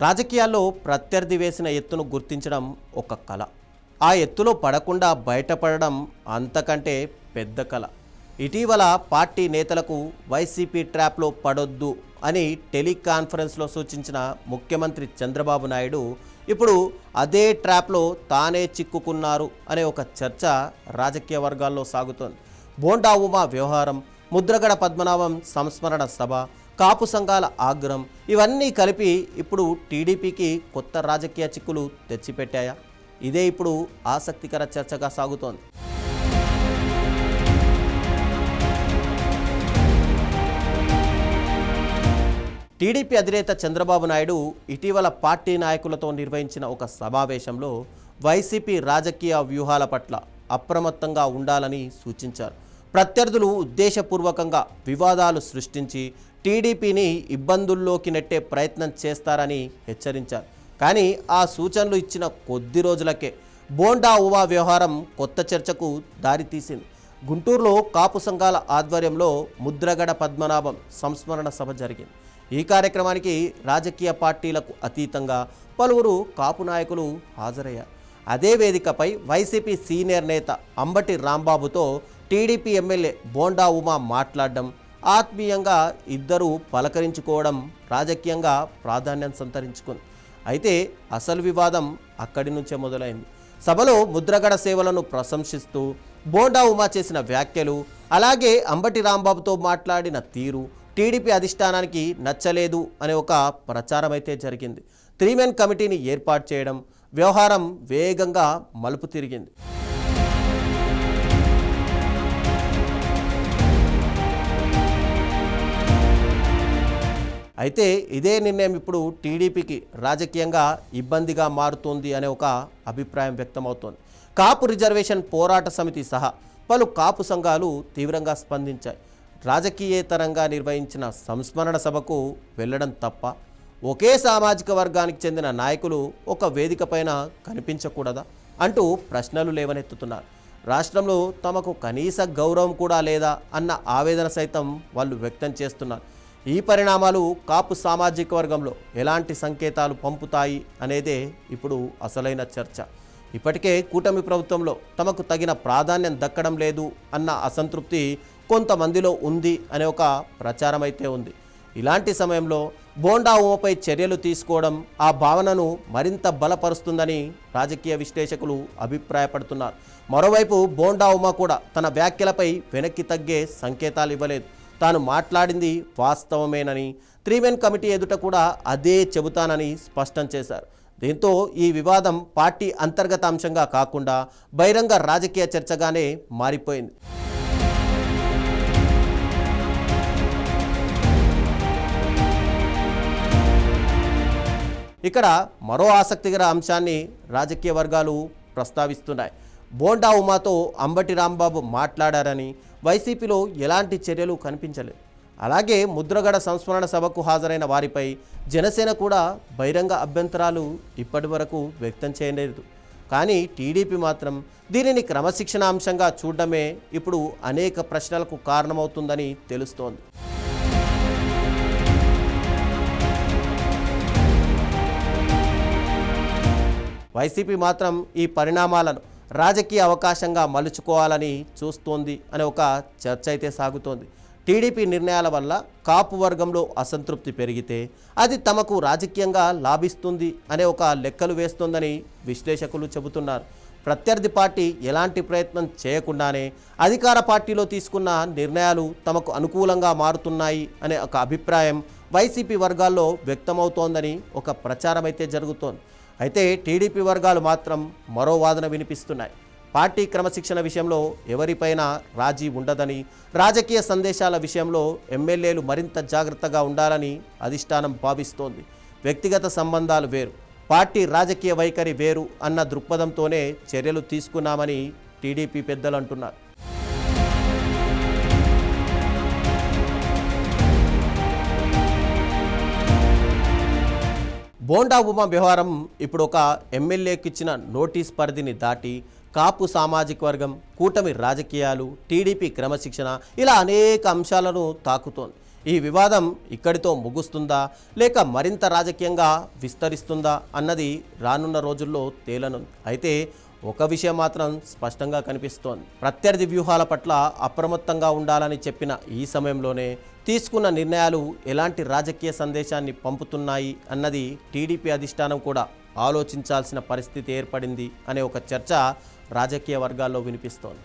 రాజకీయాల్లో ప్రత్యర్థి వేసిన ఎత్తును గుర్తించడం ఒక కళ. ఆ ఎత్తులో పడకుండా బయటపడడం అంతకంటే పెద్ద కళ. ఇటీవల పార్టీ నేతలకు వైసీపీ ట్రాప్లో పడొద్దు అని టెలికాన్ఫరెన్స్లో సూచించిన ముఖ్యమంత్రి చంద్రబాబు నాయుడు ఇప్పుడు అదే ట్రాప్లో తానే చిక్కుకున్నారు అనే ఒక చర్చ రాజకీయ వర్గాల్లో సాగుతోంది. బోండా ఉమా వ్యవహారం, ముద్రగడ పద్మనాభం సంస్మరణ సభ, కాపు సంఘాల ఆగ్రహం ఇవన్నీ కలిపి ఇప్పుడు టీడీపీకి కొత్త రాజకీయ చిక్కులు తెచ్చిపెట్టాయా? ఇదే ఇప్పుడు ఆసక్తికర చర్చగా సాగుతోంది. టీడీపీ అధినేత చంద్రబాబు నాయుడు ఇటీవల పార్టీ నాయకులతో నిర్వహించిన ఒక సమావేశంలో వైసీపీ రాజకీయ వ్యూహాల పట్ల అప్రమత్తంగా ఉండాలని సూచించారు. ప్రత్యర్థులు ఉద్దేశపూర్వకంగా వివాదాలు సృష్టించి టీడీపీని ఇబ్బందుల్లోకి నెట్టే ప్రయత్నం చేస్తారని హెచ్చరించారు. కానీ ఆ సూచనలు ఇచ్చిన కొద్ది రోజులకే బోండా ఉమా వ్యవహారం కొత్త చర్చకు దారితీసింది. గుంటూరులో కాపు సంఘాల ఆధ్వర్యంలో ముద్రగడ పద్మనాభం సంస్మరణ సభ జరిగింది. ఈ కార్యక్రమానికి రాజకీయ పార్టీలకు అతీతంగా పలువురు కాపు నాయకులు హాజరయ్యారు. అదే వేదికపై వైసీపీ సీనియర్ నేత అంబటి రాంబాబుతో టీడీపీ ఎమ్మెల్యే బోండా ఉమా మాట్లాడడం, ఆత్మీయంగా ఇద్దరు పలకరించుకోవడం రాజకీయంగా ప్రాధాన్యం సంతరించుకుంది. అయితే అసలు వివాదం అక్కడి నుంచే మొదలైంది. సభలో ముద్రగడ సేవలను ప్రశంసిస్తూ బోండా ఉమా చేసిన వ్యాఖ్యలు, అలాగే అంబటి రాంబాబుతో మాట్లాడిన తీరు టీడీపీ అధిష్టానానికి నచ్చలేదు అనే ఒక ప్రచారం అయితే జరిగింది. 3 మెన్ కమిటీని ఏర్పాటు చేయడం, వ్యవహారం వేగంగా మలుపు తిరిగింది. అయితే ఇదే నిర్ణయం ఇప్పుడు టీడీపీకి రాజకీయంగా ఇబ్బందిగా మారుతోంది అనే ఒక అభిప్రాయం వ్యక్తమవుతోంది. కాపు రిజర్వేషన్ పోరాట సమితి సహా పలు కాపు సంఘాలు తీవ్రంగా స్పందించాయి. రాజకీయేతరంగా నిర్వహించిన సంస్మరణ సభకు వెళ్ళడం తప్ప, ఒకే సామాజిక వర్గానికి చెందిన నాయకులు ఒక వేదిక పైన కనిపించకూడదా అంటూ ప్రశ్నలు లేవనెత్తుతున్నారు. రాష్ట్రంలో తమకు కనీస గౌరవం కూడా లేదా అన్న ఆవేదన సైతం వాళ్ళు వ్యక్తం చేస్తున్నారు. ఈ పరిణామాలు కాపు సామాజిక వర్గంలో ఎలాంటి సంకేతాలు పంపుతాయి అనేదే ఇప్పుడు అసలైన చర్చ. ఇప్పటికే కూటమి ప్రభుత్వంలో తమకు తగిన ప్రాధాన్యం దక్కడం లేదు అన్న అసంతృప్తి కొంతమందిలో ఉంది అనే ఒక ప్రచారం అయితే ఉంది. ఇలాంటి సమయంలో బోండా ఉమపై చర్యలు తీసుకోవడం ఆ భావనను మరింత బలపరుస్తుందని రాజకీయ విశ్లేషకులు అభిప్రాయపడుతున్నారు. మరోవైపు బోండా ఉమ కూడా తన వ్యాఖ్యలపై వెనక్కి తగ్గే సంకేతాలు ఇవ్వలేదు. తాను మాట్లాడింది వాస్తవమేనని, 3 మెన్ కమిటీ ఎదుట కూడా అదే చెబుతానని స్పష్టం చేశారు. దీంతో ఈ వివాదం పార్టీ అంతర్గత అంశంగా కాకుండా బహిరంగ రాజకీయ చర్చగానే మారిపోయింది. ఇక్కడ మరో ఆసక్తికర అంశాన్ని రాజకీయ వర్గాలు ప్రస్తావిస్తున్నాయి. బోండా ఉమాతో అంబటి రాంబాబు మాట్లాడారని వైసీపీలో ఎలాంటి చర్యలు కనిపించలేదు. అలాగే ముద్రగడ సంస్మరణ సభకు హాజరైన వారిపై జనసేన కూడా బహిరంగ అభ్యంతరాలు ఇప్పటి వరకు వ్యక్తం చేయలేదు. కానీ టీడీపీ మాత్రం దీనిని క్రమశిక్షణ అంశంగా చూడడమే ఇప్పుడు అనేక ప్రశ్నలకు కారణమవుతుందని తెలుస్తోంది. వైసీపీ మాత్రం ఈ పరిణామాలను రాజకీయ అవకాశంగా మలుచుకోవాలని చూస్తోంది అనే ఒక చర్చ అయితే సాగుతోంది. టీడీపీ నిర్ణయాల వల్ల కాపు వర్గంలో అసంతృప్తి పెరిగితే అది తమకు రాజకీయంగా లాభిస్తుంది అనే ఒక లెక్కలు వేస్తోందని విశ్లేషకులు చెబుతున్నారు. ప్రత్యర్థి పార్టీ ఎలాంటి ప్రయత్నం చేయకుండానే అధికార పార్టీలో తీసుకున్న నిర్ణయాలు తమకు అనుకూలంగా మారుతున్నాయి అనే ఒక అభిప్రాయం వైసీపీ వర్గాల్లో వ్యక్తమవుతోందని ఒక ప్రచారం అయితే జరుగుతోంది. అయితే టీడీపీ వర్గాలు మాత్రం మరో వాదన వినిపిస్తున్నాయి. పార్టీ క్రమశిక్షణ విషయంలో ఎవరిపైనా రాజీ ఉండదని, రాజకీయ సందేశాల విషయంలో ఎమ్మెల్యేలు మరింత జాగ్రత్తగా ఉండాలని అధిష్టానం భావిస్తోంది. వ్యక్తిగత సంబంధాలు వేరు, పార్టీ రాజకీయ వైఖరి వేరు అన్న దృక్పథంతోనే చర్యలు తీసుకున్నామని టీడీపీ పెద్దలు అంటున్నారు. బోండా ఉమా వ్యవహారం ఇప్పుడు ఒక ఎమ్మెల్యేకి ఇచ్చిన నోటీస్ పరిధిని దాటి కాపు సామాజిక వర్గం, కూటమి రాజకీయాలు, టీడీపీ క్రమశిక్షణ ఇలా అనేక అంశాలను తాకుతోంది. ఈ వివాదం ఇక్కడితో ముగుస్తుందా లేక మరింత రాజకీయంగా విస్తరిస్తుందా అన్నది రానున్న రోజుల్లో తేలనుంది. అయితే ఒక విషయం మాత్రం స్పష్టంగా కనిపిస్తోంది. ప్రత్యర్థి వ్యూహాల పట్ల అప్రమత్తంగా ఉండాలని చెప్పిన ఈ సమయంలోనే తీసుకున్న నిర్ణయాలు ఎలాంటి రాజకీయ సందేశాన్ని పంపుతున్నాయి అన్నది టీడీపీ అధిష్టానం కూడా ఆలోచించాల్సిన పరిస్థితి ఏర్పడింది అనే ఒక చర్చ రాజకీయ వర్గాల్లో వినిపిస్తోంది.